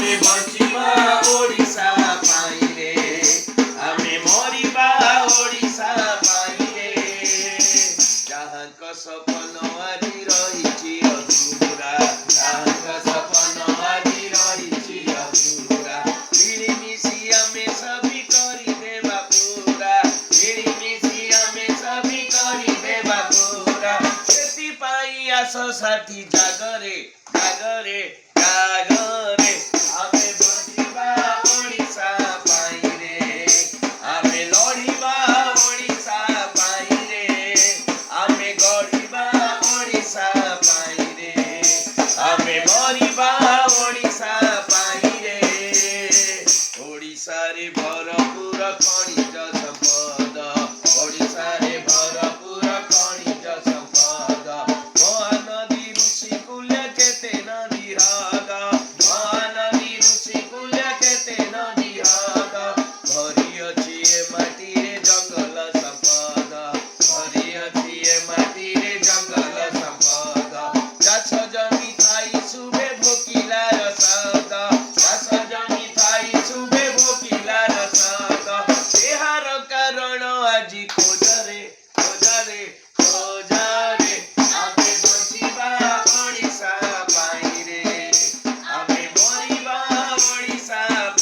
ଆମେ ବଞ୍ଚିବା ଓଡ଼ିଶା ପାଇଁରେ, ଆମେ ମରିବା ଓଡ଼ିଶା ପାଇଁରେ। ଯାହାଙ୍କ ସପନ ଆଜି ରହିଛି ଅଧୁରା, ଯାହାଙ୍କ ସପନ ଆଜି ରହିଛି ଅଧୁରା, ମିଳିମିଶି ଆମେ ସବି କରିଦେବା ପୁରା, ମିଳିମିଶି ଆମେ ସବି କରିଦେବା ପୁରା। ସେଥିପାଇଁ ଆସ ସାଥୀ ଜାଗ